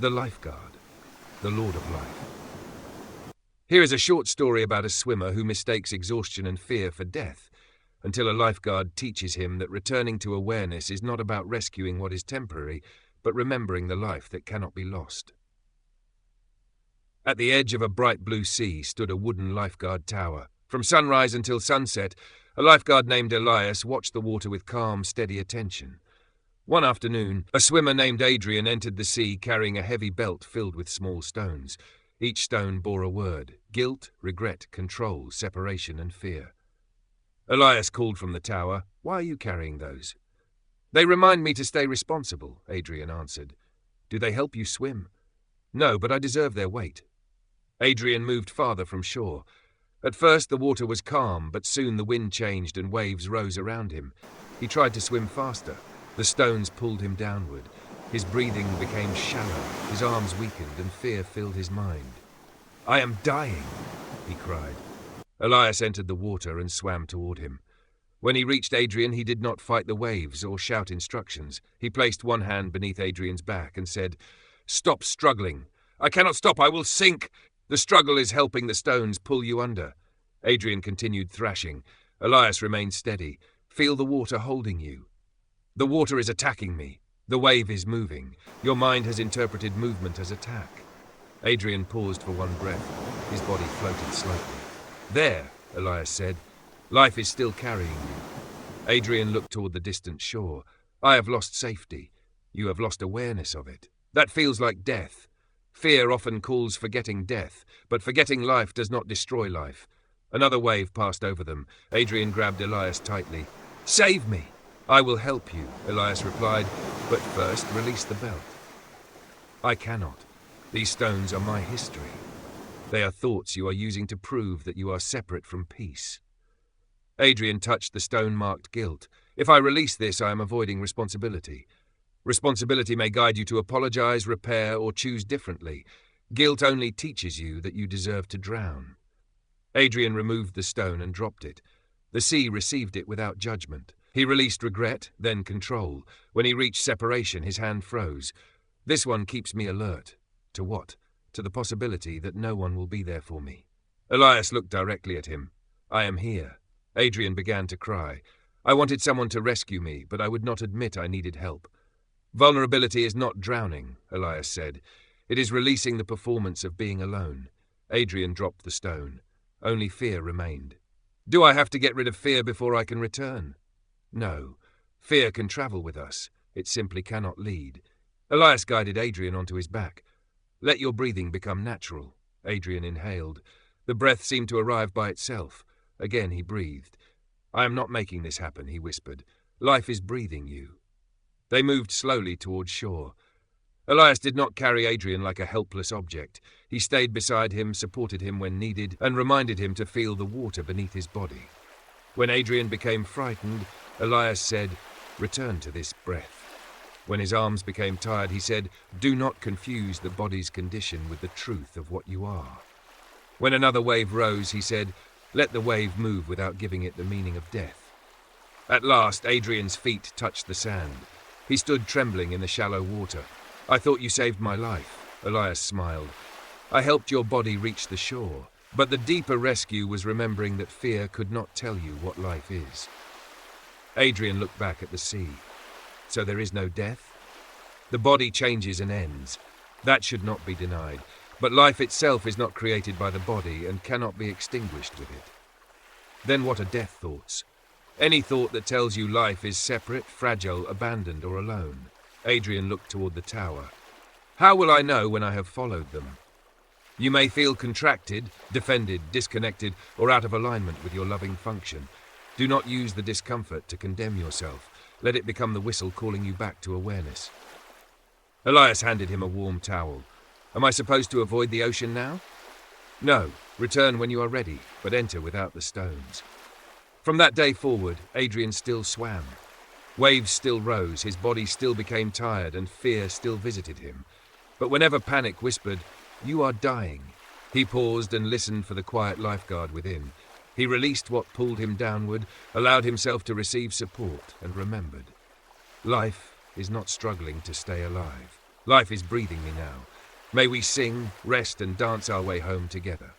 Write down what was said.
The Lifeguard, the Lord of Life. Here is a short story about a swimmer who mistakes exhaustion and fear for death, until a lifeguard teaches him that returning to awareness is not about rescuing what is temporary, but remembering the life that cannot be lost. At the edge of a bright blue sea stood a wooden lifeguard tower. From sunrise until sunset, a lifeguard named Elias watched the water with calm, steady attention. One afternoon, a swimmer named Adrian entered the sea carrying a heavy belt filled with small stones. Each stone bore a word: guilt, regret, control, separation, and fear. Elias called from the tower, "Why are you carrying those?" "They remind me to stay responsible," Adrian answered. "Do they help you swim?" "No, but I deserve their weight." Adrian moved farther from shore. At first the water was calm, but soon the wind changed and waves rose around him. He tried to swim faster. The stones pulled him downward. His breathing became shallow, his arms weakened, and fear filled his mind. "I am dying," he cried. Elias entered the water and swam toward him. When he reached Adrian, he did not fight the waves or shout instructions. He placed one hand beneath Adrian's back and said, "Stop struggling." "I cannot stop, I will sink." "The struggle is helping the stones pull you under." Adrian continued thrashing. Elias remained steady. "Feel the water holding you." "The water is attacking me. The wave is moving. Your mind has interpreted movement as attack." Adrian paused for one breath. His body floated slightly. "There," Elias said. "Life is still carrying you." Adrian looked toward the distant shore. "I have lost safety. You have lost awareness of it. That feels like death. Fear often calls forgetting death, but forgetting life does not destroy life." Another wave passed over them. Adrian grabbed Elias tightly. "Save me!" "I will help you," Elias replied, "but first release the belt." "I cannot. These stones are my history. They are thoughts you are using to prove that you are separate from peace." Adrian touched the stone-marked guilt. "If I release this, I am avoiding responsibility. Responsibility may guide you to apologize, repair, or choose differently. Guilt only teaches you that you deserve to drown." Adrian removed the stone and dropped it. The sea received it without judgment. He released regret, then control. When he reached separation, his hand froze. "This one keeps me alert." To what? To the possibility that no one will be there for me. Elias looked directly at him. "I am here." Adrian began to cry. "I wanted someone to rescue me, but I would not admit I needed help." "Vulnerability is not drowning," Elias said. "It is releasing the performance of being alone." Adrian dropped the stone. Only fear remained. "Do I have to get rid of fear before I can return?" "No. Fear can travel with us. It simply cannot lead." Elias guided Adrian onto his back. "Let your breathing become natural." Adrian inhaled. The breath seemed to arrive by itself. Again he breathed. "I am not making this happen," he whispered. "Life is breathing you." They moved slowly towards shore. Elias did not carry Adrian like a helpless object. He stayed beside him, supported him when needed, and reminded him to feel the water beneath his body. When Adrian became frightened, Elias said, "Return to this breath." When his arms became tired, he said, "Do not confuse the body's condition with the truth of what you are." When another wave rose, he said, "Let the wave move without giving it the meaning of death." At last, Adrian's feet touched the sand. He stood trembling in the shallow water. "I thought you saved my life." Elias smiled. "I helped your body reach the shore. But the deeper rescue was remembering that fear could not tell you what life is." Adrian looked back at the sea. "So there is no death?" "The body changes and ends. That should not be denied. But life itself is not created by the body and cannot be extinguished with it." "Then what are death thoughts?" "Any thought that tells you life is separate, fragile, abandoned, or alone." Adrian looked toward the tower. "How will I know when I have followed them?" "You may feel contracted, defended, disconnected, or out of alignment with your loving function. Do not use the discomfort to condemn yourself. Let it become the whistle calling you back to awareness." Elias handed him a warm towel. "Am I supposed to avoid the ocean now?" "No. Return when you are ready, but enter without the stones." From that day forward, Adrian still swam. Waves still rose, his body still became tired, and fear still visited him. But whenever panic whispered, "You are dying," he paused and listened for the quiet lifeguard within. He released what pulled him downward, allowed himself to receive support, and remembered. Life is not struggling to stay alive. Life is breathing me now. May we sing, rest, and dance our way home together.